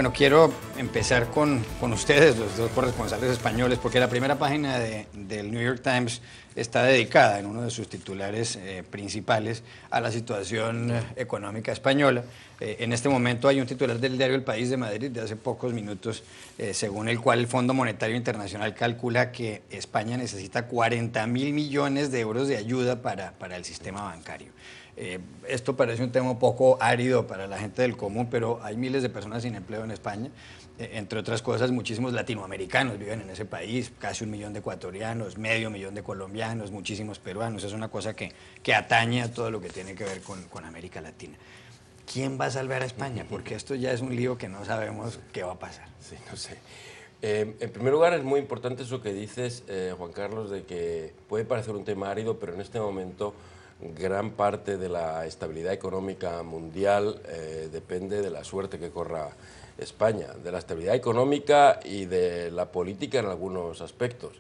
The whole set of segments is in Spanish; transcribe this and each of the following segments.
Bueno, quiero empezar con ustedes, los dos corresponsales españoles, porque la primera página del New York Times está dedicada en uno de sus titulares principales a la situación económica española. En este momento hay un titular del diario El País de Madrid de hace pocos minutos, según el cual el Fondo Monetario Internacional calcula que España necesita 40.000 millones de euros de ayuda para el sistema bancario. Esto parece un tema un poco árido para la gente del común, pero hay miles de personas sin empleo en España. Entre otras cosas, muchísimos latinoamericanos viven en ese país, casi 1 millón de ecuatorianos, 500.000 de colombianos, muchísimos peruanos. Es una cosa que atañe a todo lo que tiene que ver con América Latina. ¿Quién va a salvar a España? Porque esto ya es un lío que no sabemos qué va a pasar. Sí, no sé. En primer lugar, es muy importante eso que dices, Juan Carlos, de que puede parecer un tema árido, pero en este momento gran parte de la estabilidad económica mundial depende de la suerte que corra España, de la estabilidad económica y de la política en algunos aspectos.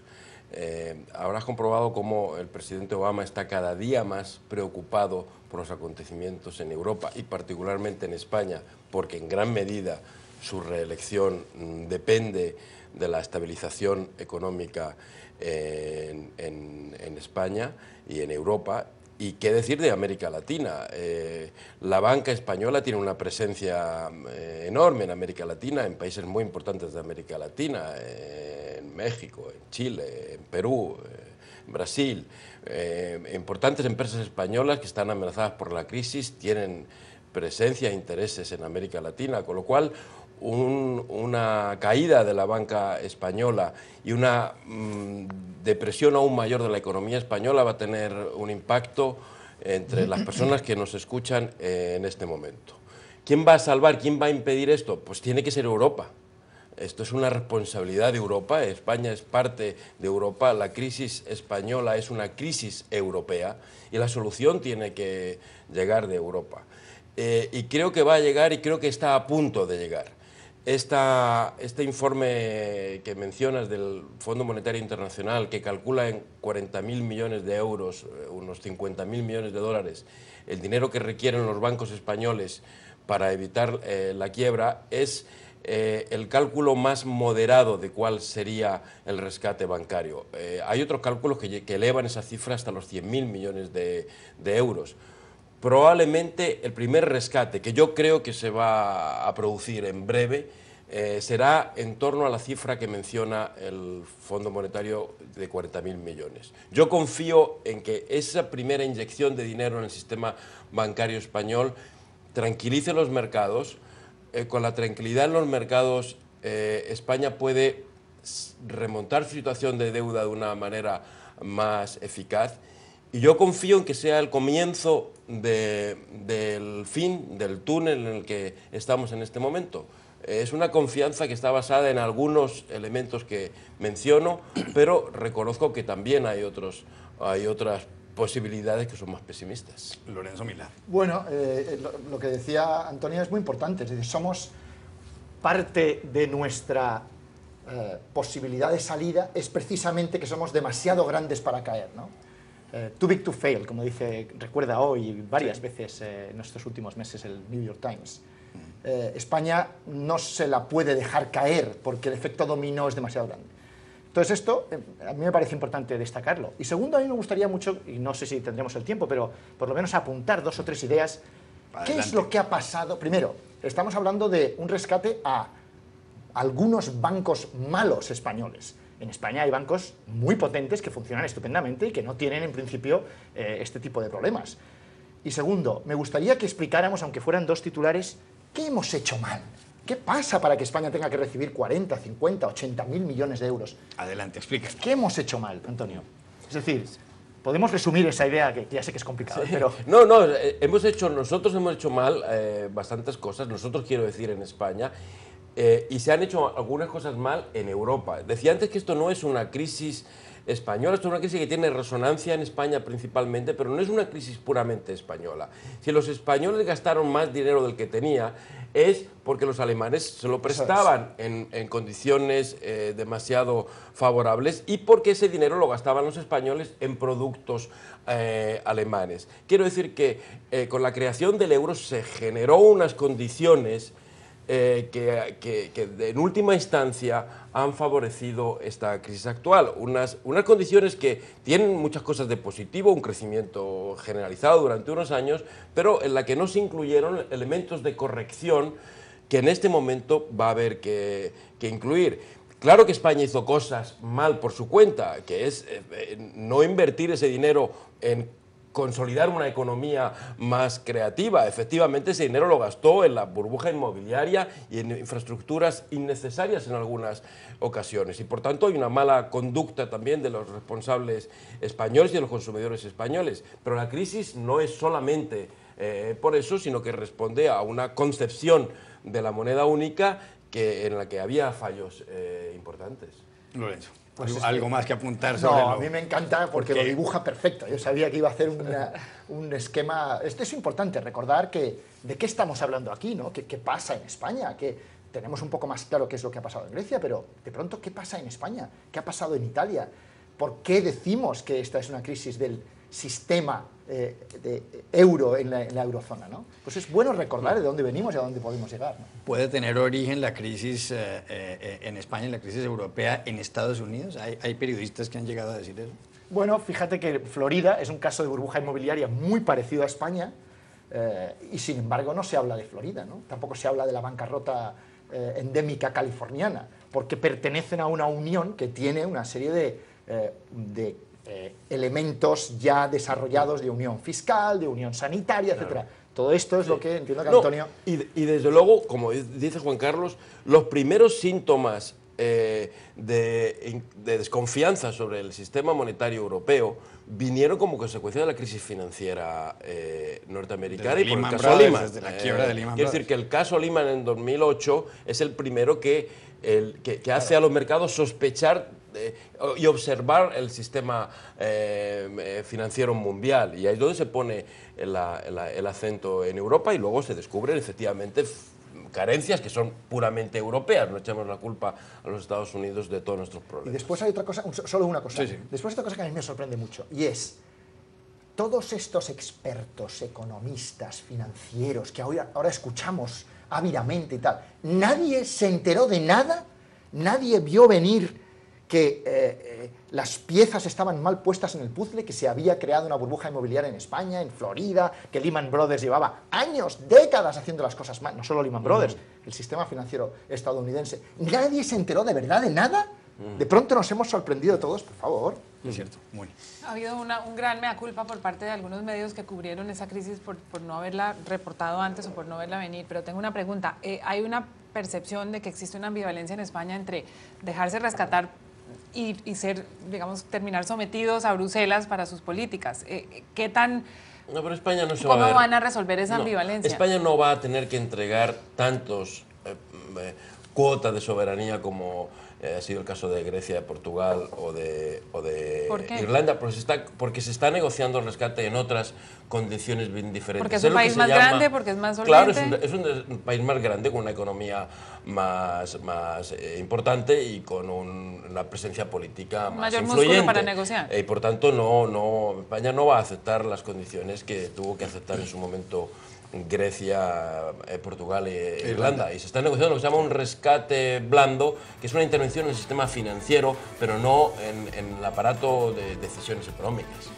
Habrás comprobado cómo el presidente Obama está cada día más preocupado por los acontecimientos en Europa y particularmente en España, porque en gran medida su reelección depende de la estabilización económica en España y en Europa. Y qué decir de América Latina. La banca española tiene una presencia enorme en América Latina, en países muy importantes de América Latina, en México, en Chile, en Perú, en Brasil. Importantes empresas españolas que están amenazadas por la crisis tienen presencia e intereses en América Latina, con lo cual una caída de la banca española y una depresión aún mayor de la economía española va a tener un impacto entre las personas que nos escuchan en este momento. ¿Quién va a salvar? ¿Quién va a impedir esto? Pues tiene que ser Europa. Esto es una responsabilidad de Europa. España es parte de Europa. La crisis española es una crisis europea y la solución tiene que llegar de Europa. Y creo que va a llegar y creo que está a punto de llegar. Este informe que mencionas del Fondo Monetario Internacional, que calcula en 40.000 millones de euros, unos 50.000 millones de dólares, el dinero que requieren los bancos españoles para evitar la quiebra, es el cálculo más moderado de cuál sería el rescate bancario. Hay otros cálculos que elevan esa cifra hasta los 100.000 millones de euros. Probablemente el primer rescate, que yo creo que se va a producir en breve, será en torno a la cifra que menciona el Fondo Monetario de 40.000 millones. Yo confío en que esa primera inyección de dinero en el sistema bancario español tranquilice los mercados. Con la tranquilidad en los mercados, España puede remontar su situación de deuda de una manera más eficaz. Y yo confío en que sea el comienzo del fin del túnel en el que estamos en este momento. Es una confianza que está basada en algunos elementos que menciono, pero reconozco que también hay otras posibilidades que son más pesimistas. Lorenzo Milá. Bueno, lo que decía Antonio es muy importante. Es decir, somos parte de nuestra posibilidad de salida es precisamente que somos demasiado grandes para caer, ¿no? Too big to fail, como recuerda hoy varias veces en estos últimos meses el New York Times. España no se la puede dejar caer porque el efecto dominó es demasiado grande. Entonces esto a mí me parece importante destacarlo. Y segundo, a mí me gustaría mucho, y no sé si tendremos el tiempo, pero por lo menos apuntar 2 o 3 ideas. Adelante. ¿Qué es lo que ha pasado? Primero, estamos hablando de un rescate a algunos bancos malos españoles. En España hay bancos muy potentes que funcionan estupendamente y que no tienen, en principio, este tipo de problemas. Y segundo, me gustaría que explicáramos, aunque fueran 2 titulares, ¿qué hemos hecho mal? ¿Qué pasa para que España tenga que recibir 40, 50, 80.000 millones de euros? Adelante, explica. ¿Qué hemos hecho mal, Antonio? Es decir, podemos resumir esa idea, que ya sé que es complicado, sí, pero... No, nosotros hemos hecho mal bastantes cosas, nosotros quiero decir en España, y se han hecho algunas cosas mal en Europa. Decía antes que esto no es una crisis española, esto es una crisis que tiene resonancia en España principalmente, pero no es una crisis puramente española. Si los españoles gastaron más dinero del que tenía, es porque los alemanes se lo prestaban en condiciones demasiado favorables y porque ese dinero lo gastaban los españoles en productos alemanes. Quiero decir que con la creación del euro se generó unas condiciones que en última instancia han favorecido esta crisis actual. Unas condiciones que tienen muchas cosas de positivo, un crecimiento generalizado durante unos años, pero en la que no se incluyeron elementos de corrección que en este momento va a haber que incluir. Claro que España hizo cosas mal por su cuenta, que es no invertir ese dinero en consolidar una economía más creativa. Efectivamente, ese dinero lo gastó en la burbuja inmobiliaria y en infraestructuras innecesarias en algunas ocasiones. Y por tanto hay una mala conducta también de los responsables españoles y de los consumidores españoles. Pero la crisis no es solamente por eso, sino que responde a una concepción de la moneda única en la que había fallos importantes. Lorenzo. Pues algo más que apuntar sobre No, a mí me encanta porque lo dibuja perfecto. Yo sabía que iba a hacer un esquema. Esto es importante, recordar que de qué estamos hablando aquí, ¿no? ¿Qué pasa en España? Que tenemos un poco más claro qué es lo que ha pasado en Grecia, pero de pronto, ¿qué pasa en España? ¿Qué ha pasado en Italia? ¿Por qué decimos que esta es una crisis del sistema de euro en la eurozona, ¿no? Pues es bueno recordar de dónde venimos y a dónde podemos llegar, ¿no? ¿Puede tener origen la crisis en España, la crisis europea en Estados Unidos? ¿Hay periodistas que han llegado a decir eso? Bueno, fíjate que Florida es un caso de burbuja inmobiliaria muy parecido a España y sin embargo no se habla de Florida, ¿no? Tampoco se habla de la bancarrota endémica californiana, porque pertenecen a una unión que tiene una serie de elementos ya desarrollados de unión fiscal, de unión sanitaria, etcétera. Todo esto es lo que entiendo que Antonio... Y desde luego, como dice Juan Carlos, los primeros síntomas de desconfianza sobre el sistema monetario europeo vinieron como consecuencia de la crisis financiera norteamericana y por el caso Lehman. Desde la quiebra de Lehman Quiero decir que el caso Lehman en 2008 es el primero que hace a los mercados sospechar y observar el sistema financiero mundial, y ahí es donde se pone el acento en Europa, y luego se descubren efectivamente carencias que son puramente europeas. No echamos la culpa a los Estados Unidos de todos nuestros problemas. Y después hay otra cosa, solo una cosa. Sí. Después hay otra cosa que a mí me sorprende mucho, y es todos estos expertos, economistas, financieros, que ahora escuchamos ávidamente y tal, nadie se enteró de nada, nadie vio venir que las piezas estaban mal puestas en el puzzle, que se había creado una burbuja inmobiliaria en España, en Florida, que Lehman Brothers llevaba años, décadas haciendo las cosas mal, no solo Lehman Brothers, el sistema financiero estadounidense. ¿Nadie se enteró de verdad de nada? De pronto nos hemos sorprendido todos, por favor. Es cierto, muy. Ha habido un gran mea culpa por parte de algunos medios que cubrieron esa crisis por no haberla reportado antes o por no verla venir, pero tengo una pregunta. Hay una percepción de que existe una ambivalencia en España entre dejarse rescatar y ser, digamos, terminar sometidos a Bruselas para sus políticas. ¿Qué tan... No, pero España no se va a ver. ¿Cómo van a resolver esa ambivalencia? España no va a tener que entregar tantos cuotas de soberanía como ha sido el caso de Grecia, de Portugal o de Irlanda, porque se está negociando el rescate en otras condiciones bien diferentes. Porque es un país más grande, porque es más solvente. solvente. Claro, es un país más grande, con una economía más importante y con una presencia política más mayor influyente. músculo para negociar. Y por tanto, España no va a aceptar las condiciones que tuvo que aceptar en su momento Grecia, Portugal e Irlanda. Y se está negociando lo que se llama un rescate blando, que es una intervención en el sistema financiero, pero no en el aparato de decisiones económicas.